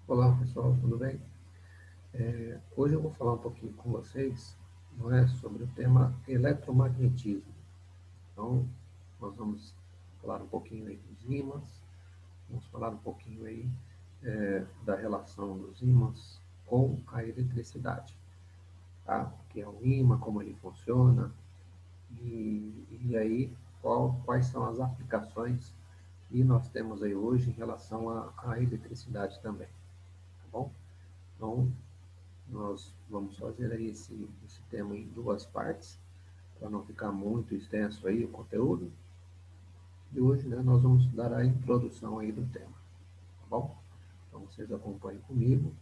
Olá pessoal, tudo bem? Hoje eu vou falar um pouquinho com vocês, não é, sobre o tema eletromagnetismo. Então, nós vamos falar um pouquinho aí dos ímãs, vamos falar um pouquinho aí da relação dos ímãs com a eletricidade, tá? O que é um ímã, como ele funciona e aí quais são as aplicações que nós temos aí hoje em relação à eletricidade também, tá bom? Então, nós vamos fazer aí esse tema em duas partes, para não ficar muito extenso aí o conteúdo. E hoje, né, nós vamos dar a introdução aí do tema, tá bom? Então, vocês acompanhem comigo,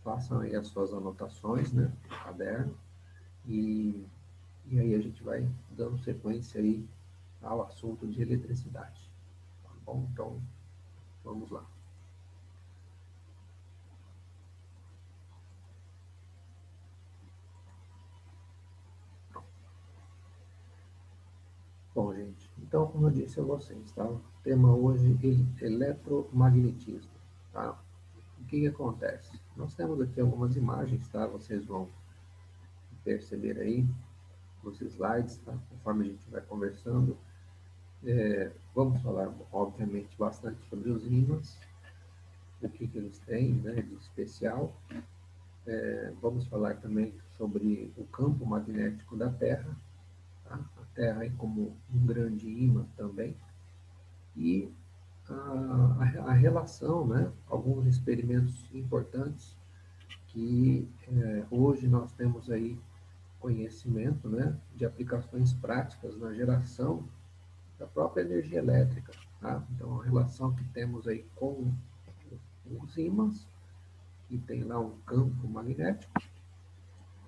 façam aí as suas anotações, né, no caderno, e, e aí a gente vai dando sequência aí ao assunto de eletricidade, tá bom? Então, vamos lá. Bom, gente, então, como eu disse a vocês, tá? O tema hoje é eletromagnetismo, tá? O que que acontece? Nós temos aqui algumas imagens, tá? Vocês vão perceber aí nos slides, tá? Conforme a gente vai conversando. Vamos falar, obviamente, bastante sobre os ímãs, o que que eles têm, né, de especial. Vamos falar também sobre o campo magnético da Terra, tá? A Terra é como um grande ímã também. E a relação, né? Alguns experimentos importantes que hoje nós temos aí conhecimento, né, de aplicações práticas na geração da própria energia elétrica, tá? Então, a relação que temos aí com os ímãs, que tem lá um campo magnético,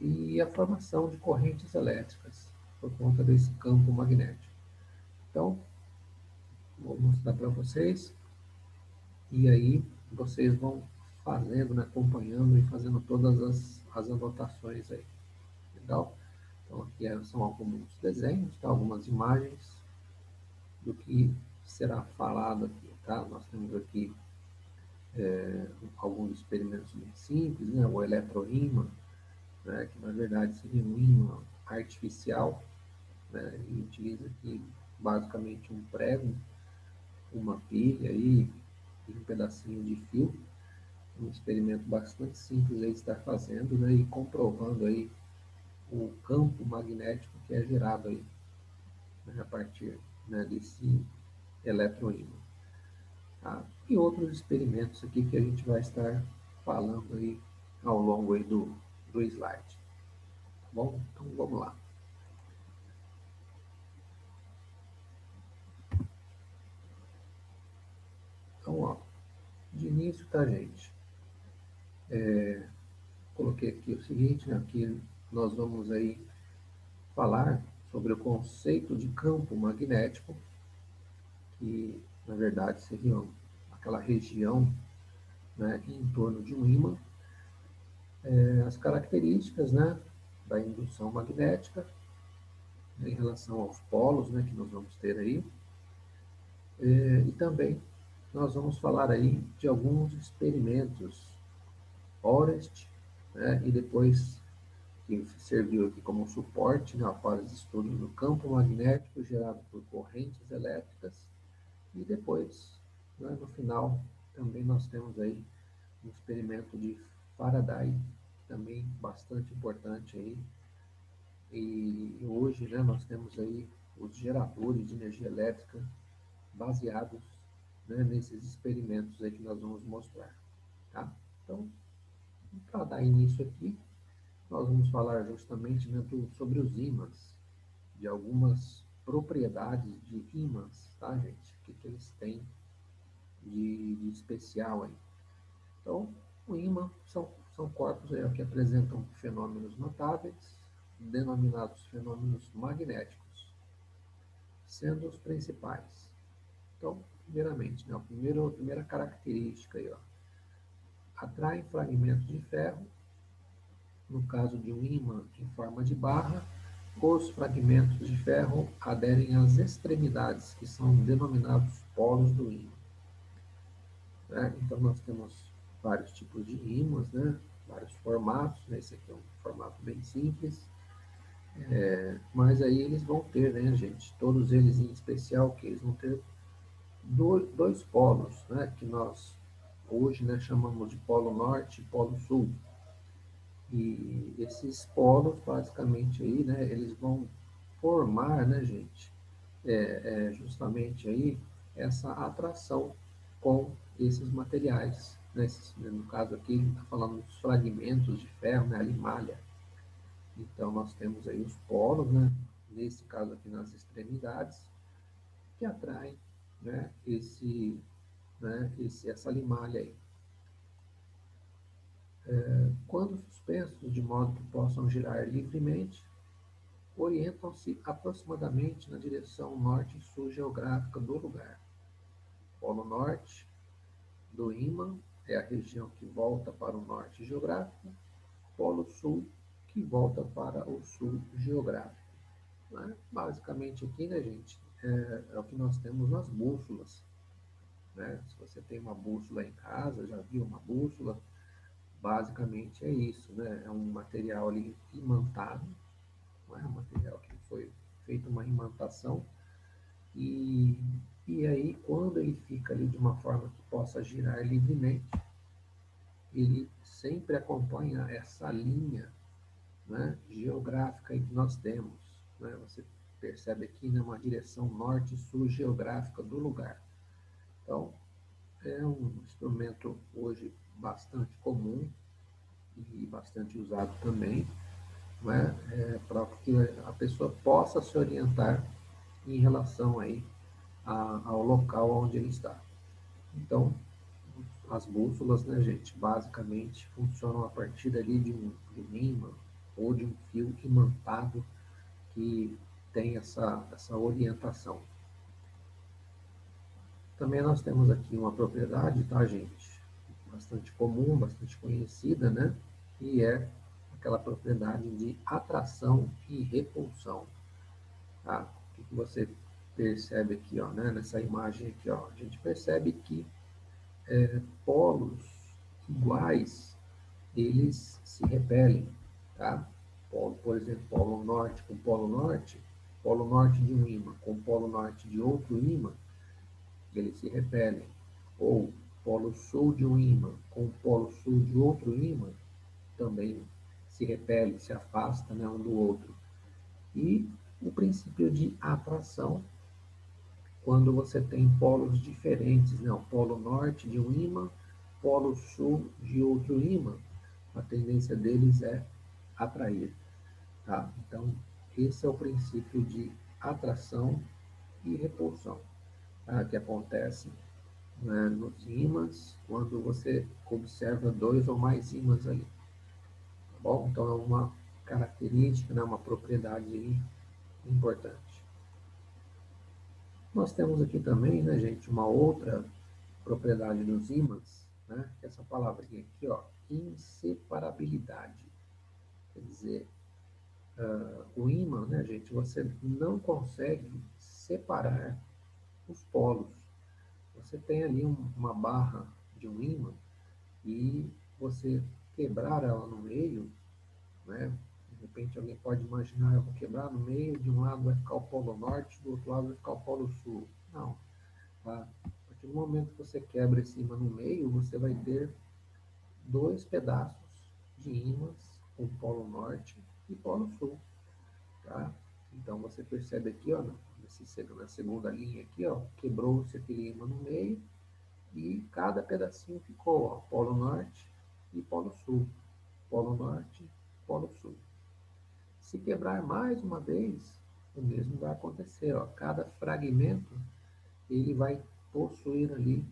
e a formação de correntes elétricas por conta desse campo magnético. Então, vou mostrar para vocês, e aí vocês vão fazendo, né, acompanhando e fazendo todas as anotações aí. Legal? Então, aqui são alguns desenhos, tá? Algumas imagens do que será falado aqui, tá? Nós temos aqui alguns experimentos bem simples, né? O eletroímã, né? Que na verdade seria um ímã artificial, né? E utiliza aqui basicamente um prego, uma pilha aí, e um pedacinho de fio. Um experimento bastante simples aí de estar fazendo, né? E comprovando aí o campo magnético que é gerado aí, né? A partir, né, desse eletroímã. Tá? E outros experimentos aqui que a gente vai estar falando aí ao longo aí do slide. Tá bom? Então vamos lá. Então, ó, de início, tá, gente? Coloquei aqui o seguinte, né? Aqui nós vamos aí falar sobre o conceito de campo magnético, que na verdade seria aquela região, né, em torno de um ímã, as características, né, da indução magnética, né, em relação aos polos, né, que nós vamos ter aí. E também nós vamos falar aí de alguns experimentos Orest, né, e depois que serviu aqui como suporte, né, para os estudos do campo magnético gerado por correntes elétricas, e depois, né, no final, também nós temos aí um experimento de Faraday, também bastante importante aí, e hoje, né, nós temos aí os geradores de energia elétrica baseados, né, nesses experimentos aí que nós vamos mostrar, tá? Então, para dar início aqui, nós vamos falar justamente, né, sobre os ímãs, de algumas propriedades de ímãs, tá, gente? O que, que eles têm de especial aí. Então, o ímã são corpos aí, que apresentam fenômenos notáveis, denominados fenômenos magnéticos, sendo os principais. Então, primeiramente, né, a primeira característica aí, ó, atraem fragmentos de ferro, no caso de um ímã em forma de barra, os fragmentos de ferro aderem às extremidades, que são denominados polos do ímã, né? Então, nós temos vários tipos de ímãs, né? Vários formatos, né? Esse aqui é um formato bem simples, mas aí eles vão ter, né, gente, todos eles em especial, que eles vão ter dois polos, né, que nós hoje, né, chamamos de polo norte e polo sul. E esses polos, basicamente aí, né, eles vão formar, né, gente, justamente aí essa atração com esses materiais, né, no caso aqui, ele está falando dos fragmentos de ferro, né, a limalha. Então, nós temos aí os polos, né, nesse caso aqui nas extremidades, que atraem, né, essa limalha aí. Quando suspensos de modo que possam girar livremente, orientam-se aproximadamente na direção norte e sul geográfica do lugar. Polo norte do ímã é a região que volta para o norte geográfico, polo sul que volta para o sul geográfico. Né? Basicamente aqui, né, gente, é o que nós temos nas bússolas. Né? Se você tem uma bússola em casa, já viu uma bússola, basicamente é isso, né? É um material ali imantado, não é um material que foi feita uma imantação, e, e aí quando ele fica ali de uma forma que possa girar livremente, ele sempre acompanha essa linha, né, geográfica que nós temos. Né? Você percebe aqui, né, uma direção norte-sul geográfica do lugar. Então, é um instrumento hoje bastante comum e bastante usado também, né, para que a pessoa possa se orientar em relação aí ao local onde ele está. Então, as bússolas, né, gente, basicamente funcionam a partir ali de um ímã ou de um fio imantado que tem essa orientação. Também nós temos aqui uma propriedade, tá, gente? Bastante comum, bastante conhecida, né? E é aquela propriedade de atração e repulsão. Tá? O que você percebe aqui, ó, né? Nessa imagem aqui, ó, a gente percebe que polos iguais, eles se repelem, tá? Polo, por exemplo, polo norte de um ímã com polo norte de outro ímã, eles se repelem. Ou polo sul de um ímã com polo sul de outro ímã, também se repele, se afasta, né, um do outro. E o princípio de atração, quando você tem polos diferentes, né, o polo norte de um ímã, polo sul de outro ímã, a tendência deles é atrair. Tá? Então, esse é o princípio de atração e repulsão, tá? Que acontece, né, nos ímãs, quando você observa dois ou mais ímãs ali. Tá bom? Então, é uma característica, né, uma propriedade importante. Nós temos aqui também, né, gente, uma outra propriedade dos ímãs, né, que é essa palavrinha aqui, ó, inseparabilidade. Quer dizer, o ímã, né, gente, você não consegue separar os polos. Você tem ali uma barra de um ímã e você quebrar ela no meio, né? De repente alguém pode imaginar, eu vou quebrar no meio, de um lado vai ficar o polo norte, do outro lado vai ficar o polo sul. Não, tá? A partir do momento que você quebra esse ímã no meio, você vai ter dois pedaços de ímãs com polo norte e polo sul, tá? Então você percebe aqui, ó, na segunda linha aqui, ó, quebrou-se aquele ímã no meio e cada pedacinho ficou, ó, polo norte e polo sul, polo norte, polo sul. Se quebrar mais uma vez, o mesmo vai acontecer, ó, cada fragmento ele vai possuir ali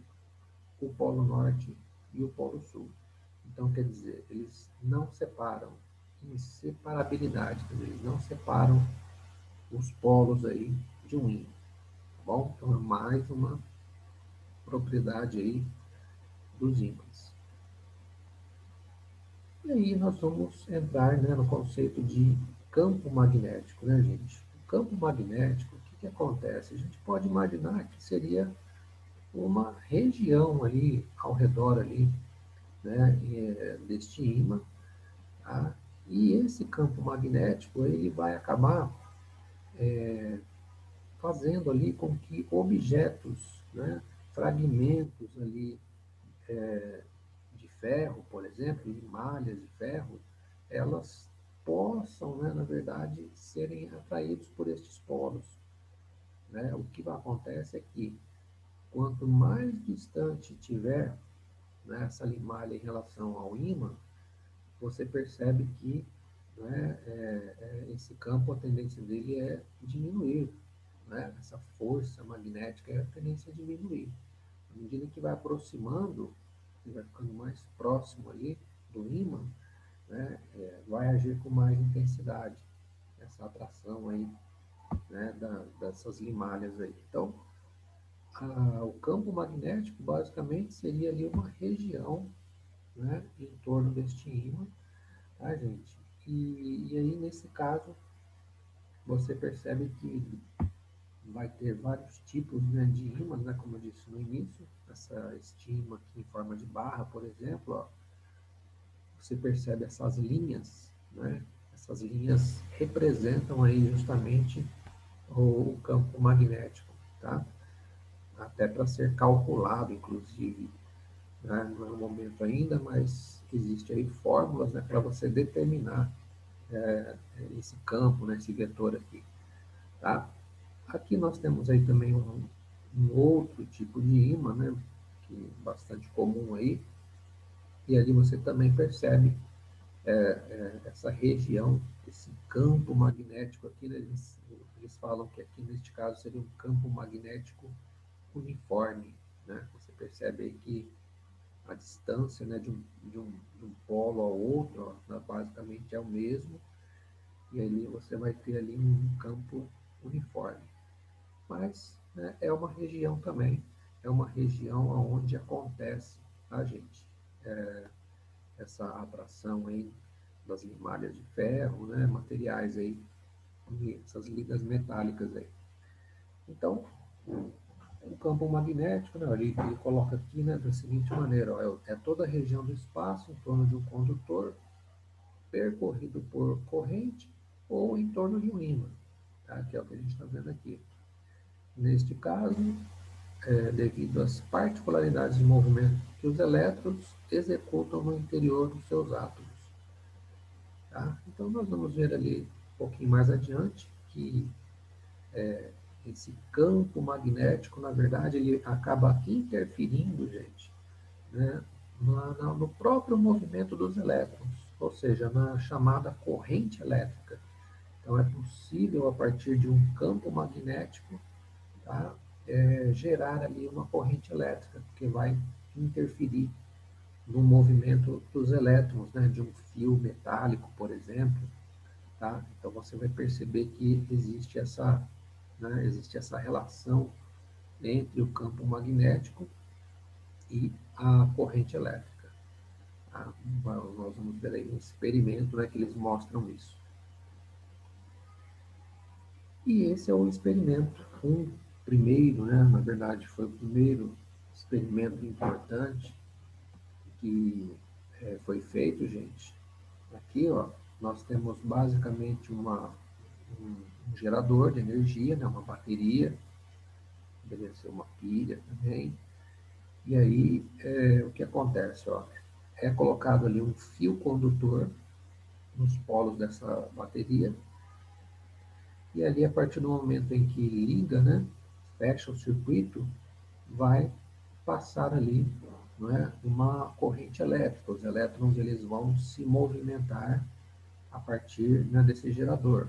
o polo norte e o polo sul. Então, quer dizer, eles não separam, inseparabilidade, quer dizer, eles não separam os polos aí de um ímã, tá bom? Então, é mais uma propriedade aí dos ímãs. E aí nós vamos entrar, né, no conceito de campo magnético, né, gente? O campo magnético, o que acontece? A gente pode imaginar que seria uma região ali, ao redor ali, né, deste ímã, tá? E esse campo magnético ele vai acabar fazendo ali com que objetos, né, fragmentos ali de ferro, por exemplo, de malhas de ferro, elas possam, né, na verdade, serem atraídos por estes polos. Né? O que acontece é que quanto mais distante tiver, né, essa limalha em relação ao ímã, você percebe que, né, esse campo, a tendência dele é diminuir. Né? Essa força magnética é a tendência a diminuir. À medida que vai aproximando, que vai ficando mais próximo ali do ímã, né, vai agir com mais intensidade essa atração aí, né, dessas limalhas aí. Então, o campo magnético basicamente seria ali uma região, né, em torno deste ímã, tá, gente? E aí, nesse caso, você percebe que vai ter vários tipos, né, de ímãs, né, como eu disse no início, este ímã aqui em forma de barra, por exemplo, ó, você percebe essas linhas, né? Essas linhas representam aí justamente o campo magnético, tá? Até para ser calculado, inclusive, né? Não é o momento ainda, mas existe aí fórmulas, né, para você determinar esse campo, né, esse vetor aqui, tá? Aqui nós temos aí também um outro tipo de ímã, né, que é bastante comum aí, e ali você também percebe essa região, esse campo magnético aqui, né, eles falam que aqui neste caso seria um campo magnético uniforme, né? Você percebe aí que a distância, né, de um polo ao outro, ó, né, basicamente é o mesmo, e ali você vai ter ali um campo uniforme. Mas, né, é uma região também, é uma região onde acontece, tá, gente? Essa atração aí das limalhas de ferro, né, materiais aí, essas ligas metálicas aí. Então, o campo magnético, né, ele coloca aqui, né, da seguinte maneira, ó, é toda a região do espaço em torno de um condutor percorrido por corrente ou em torno de um ímã, tá? Que é o que a gente está vendo aqui. Neste caso, devido às particularidades de movimento que os elétrons executam no interior dos seus átomos. Tá? Então, nós vamos ver ali um pouquinho mais adiante que esse campo magnético, na verdade, ele acaba interferindo, gente, né, no próprio movimento dos elétrons, ou seja, na chamada corrente elétrica. Então, é possível, a partir de um campo magnético, tá, gerar ali uma corrente elétrica, que vai interferir no movimento dos elétrons, né, de um fio metálico, por exemplo. Tá? Então, você vai perceber que existe essa relação entre o campo magnético e a corrente elétrica. Tá? Nós vamos ver aí um experimento, né, que eles mostram isso. E esse é o experimento, um primeiro, né, na verdade foi o primeiro experimento importante que foi feito, gente. Aqui, ó, nós temos basicamente um gerador de energia, né, uma bateria, poderia ser uma pilha também. E aí, o que acontece? Ó, é colocado ali um fio condutor nos polos dessa bateria, e ali, a partir do momento em que liga, né, fecha o circuito, vai passar ali, não é, uma corrente elétrica. Os elétrons eles vão se movimentar a partir, né, desse gerador.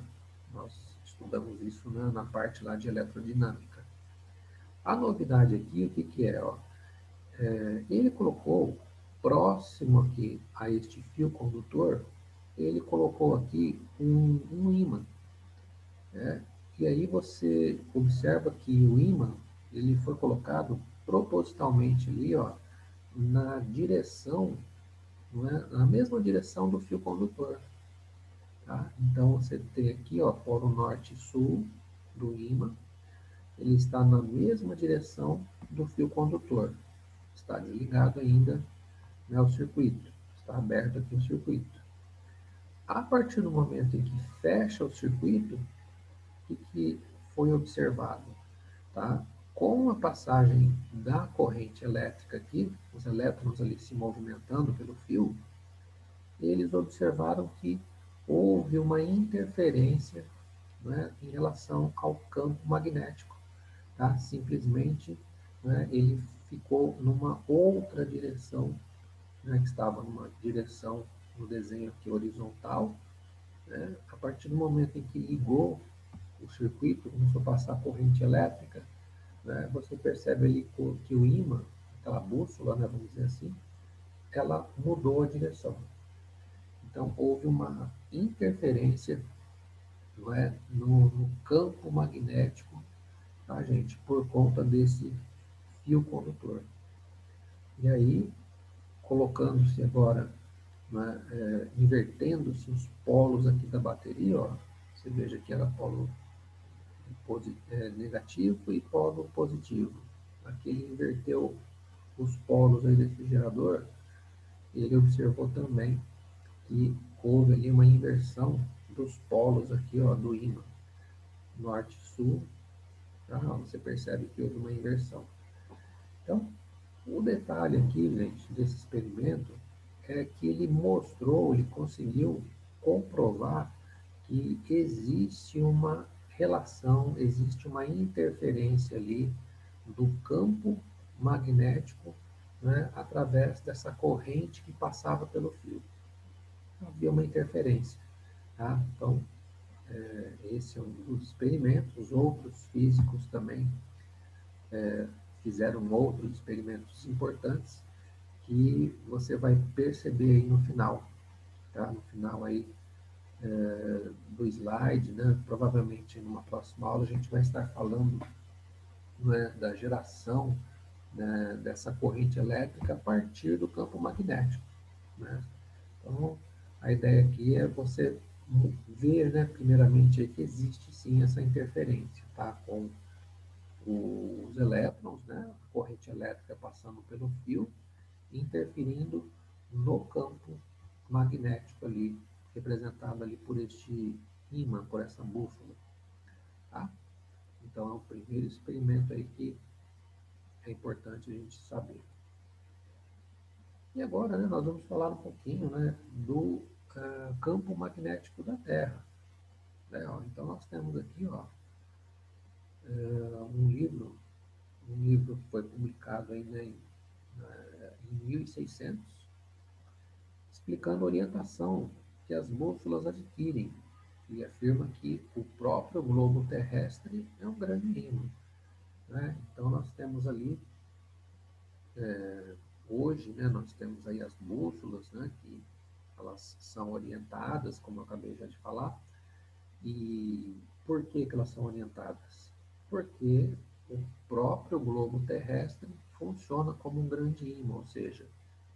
Nós estudamos isso, né, na parte lá de eletrodinâmica. A novidade aqui, o que, que é? Ó? Ele colocou próximo aqui a este fio condutor, ele colocou aqui um ímã. Né? E aí você observa que o ímã ele foi colocado propositalmente ali, ó, na direção, não é? Na mesma direção do fio condutor. Tá? Então você tem aqui, ó, polo norte e sul do ímã, ele está na mesma direção do fio condutor. Está desligado ainda, né, o circuito. Está aberto aqui o circuito. A partir do momento em que fecha o circuito, o que foi observado? Tá? Com a passagem da corrente elétrica aqui, os elétrons ali se movimentando pelo fio, eles observaram que houve uma interferência, né, em relação ao campo magnético. Tá? Simplesmente, né, ele ficou numa outra direção, né, que estava numa direção no desenho aqui horizontal. Né? A partir do momento em que ligou o circuito, começou a passar a corrente elétrica, né, você percebe ali que o ímã, aquela bússola, né, vamos dizer assim, ela mudou a direção. Então, houve uma interferência, não é, no campo magnético, tá, gente, por conta desse fio condutor. E aí, colocando-se agora, né, invertendo-se os polos aqui da bateria, ó, você veja que era polo negativo e polo positivo. Aqui ele inverteu os polos aí desse gerador, ele observou também que houve ali uma inversão dos polos aqui, ó, do ímã, norte-sul, tá? Você percebe que houve uma inversão. Então, o detalhe aqui, gente, desse experimento é que ele mostrou, ele conseguiu comprovar que existe uma relação, existe uma interferência ali do campo magnético, né, através dessa corrente que passava pelo fio. Havia uma interferência. Tá? Então, esse é um dos experimentos. Outros físicos também fizeram outros experimentos importantes que você vai perceber aí no final. Tá? No final aí do slide, né? Provavelmente numa próxima aula a gente vai estar falando, né, da geração, né, dessa corrente elétrica a partir do campo magnético. Né? Então, a ideia aqui é você ver, né, primeiramente, aí que existe sim essa interferência, tá? Com os elétrons, né, a corrente elétrica passando pelo fio, interferindo no campo magnético ali, representado ali por este ímã, por essa bússola. Tá? Então, é o primeiro experimento aí que é importante a gente saber. E agora, né, nós vamos falar um pouquinho, né, do campo magnético da Terra. Né, ó, então, nós temos aqui, ó, um livro, que foi publicado ainda em 1600, explicando a orientação que as bússolas adquirem, e afirma que o próprio globo terrestre é um grande ímã. Né? Então, nós temos ali, hoje, né, nós temos aí as bússolas, né, que elas são orientadas, como eu acabei já de falar. E por que que elas são orientadas? Porque o próprio globo terrestre funciona como um grande ímã, ou seja,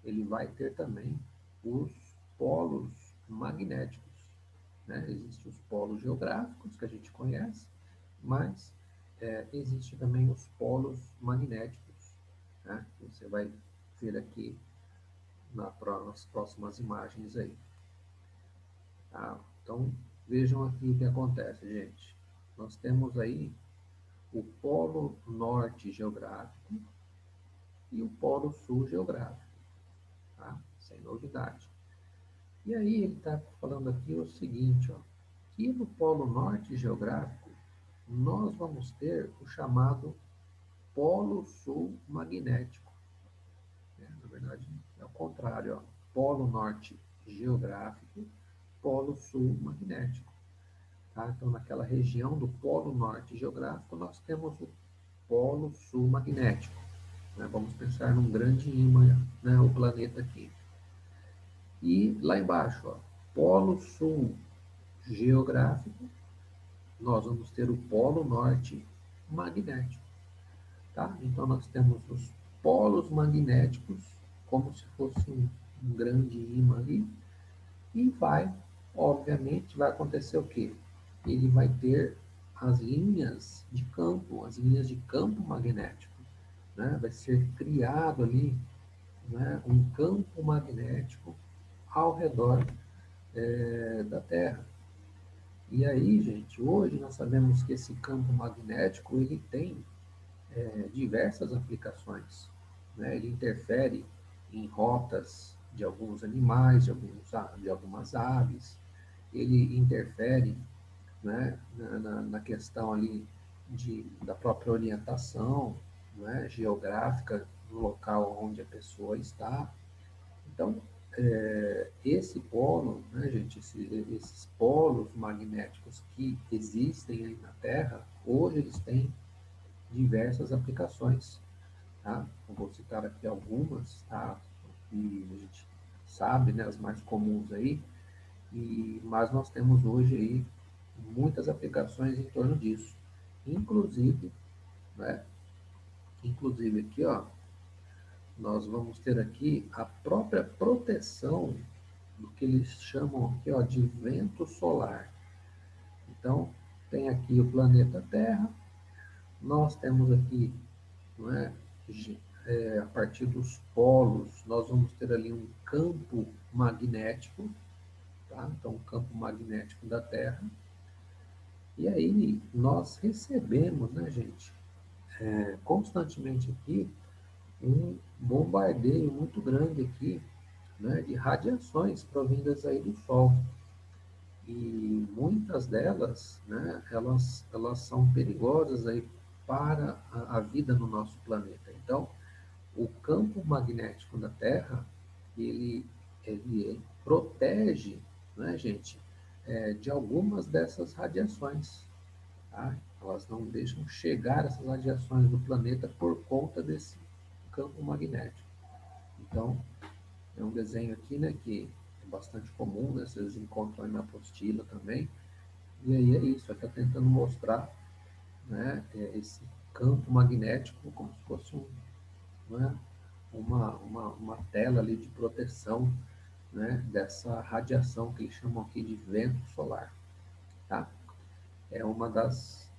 ele vai ter também os polos magnéticos. Né? Existem os polos geográficos que a gente conhece, mas existe também os polos magnéticos, né? Você vai ver aqui nas próximas imagens aí. Tá? Então, vejam aqui o que acontece, gente. Nós temos aí o polo norte geográfico e o polo sul geográfico, tá? Sem novidade. E aí ele está falando aqui o seguinte, ó, que no polo norte geográfico nós vamos ter o chamado polo sul magnético. Né? Na verdade, é o contrário, ó. Polo norte geográfico, polo sul magnético. Tá? Então, naquela região do polo norte geográfico, nós temos o polo sul magnético. Né? Vamos pensar num grande ímã, né, o planeta aqui. E lá embaixo, ó, polo sul geográfico, nós vamos ter o polo norte magnético. Tá? Então, nós temos os polos magnéticos, como se fosse um grande ímã ali, e obviamente, vai acontecer o quê? Ele vai ter as linhas de campo, as linhas de campo magnético, né? Vai ser criado ali né, um campo magnético ao redor da Terra. E aí, gente, hoje nós sabemos que esse campo magnético ele tem diversas aplicações, né? Ele interfere em rotas de alguns animais, de algumas aves, ele interfere, né, na questão ali da própria orientação, né, geográfica do local onde a pessoa está. Então, esse polo, né, gente, esses polos magnéticos que existem aí na Terra, hoje eles têm diversas aplicações, tá? Eu vou citar aqui algumas, tá? Que a gente sabe, né, as mais comuns aí, mas nós temos hoje aí muitas aplicações em torno disso. Inclusive, né, inclusive aqui, ó, nós vamos ter aqui a própria proteção do que eles chamam aqui, ó, de vento solar. Então, tem aqui o planeta Terra, nós temos aqui, não é, a partir dos polos, nós vamos ter ali um campo magnético, tá? Então, um campo magnético da Terra. E aí, nós recebemos, né, gente, constantemente aqui, um bombardeio muito grande aqui, né, de radiações provindas aí do Sol. E muitas delas, né, elas são perigosas aí para a vida no nosso planeta. Então, o campo magnético da Terra, ele protege, né, gente, de algumas dessas radiações. Tá? Elas não deixam chegar essas radiações do planeta por conta desse campo magnético. Então, é um desenho aqui, né, que é bastante comum, né, vocês encontram aí na apostila também. E aí é isso, está tentando mostrar, né, esse campo magnético como se fosse né, uma tela ali de proteção, né, dessa radiação que eles chamam aqui de vento solar. Tá? É uma das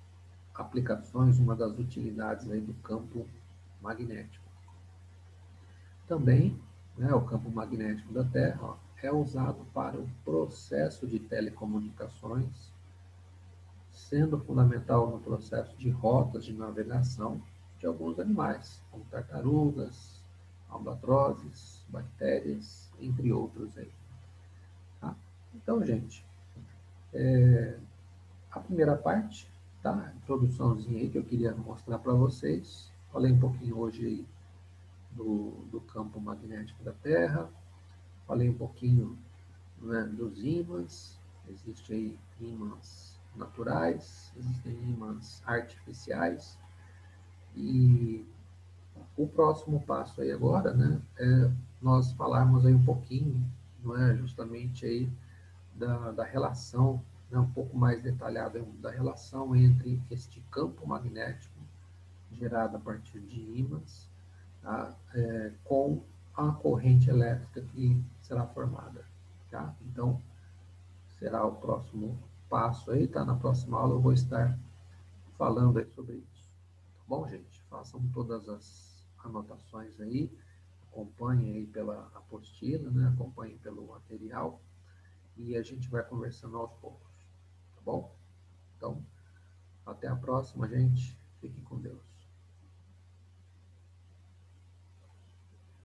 aplicações, uma das utilidades aí do campo magnético. Também, né, o campo magnético da Terra ó, é usado para o processo de telecomunicações, sendo fundamental no processo de rotas de navegação de alguns animais, como tartarugas, albatrozes, bactérias, entre outros aí. Tá? Então, gente, a primeira parte, tá? A introduçãozinha aí que eu queria mostrar para vocês. Falei um pouquinho hoje aí do campo magnético da Terra, falei um pouquinho, né, dos ímãs. Existem aí ímãs naturais, existem ímãs artificiais. E o próximo passo aí agora, né, é nós falarmos aí um pouquinho, não é, justamente aí da relação, né, um pouco mais detalhada da relação entre este campo magnético gerado a partir de ímãs, tá, com a corrente elétrica que será formada, tá? Então, será o próximo passo aí, tá? Na próxima aula eu vou estar falando aí sobre isso. Tá bom, gente? Façam todas as anotações aí, acompanhem aí pela apostila, né? Acompanhem pelo material e a gente vai conversando aos poucos, tá bom? Então, até a próxima, gente. Fiquem com Deus.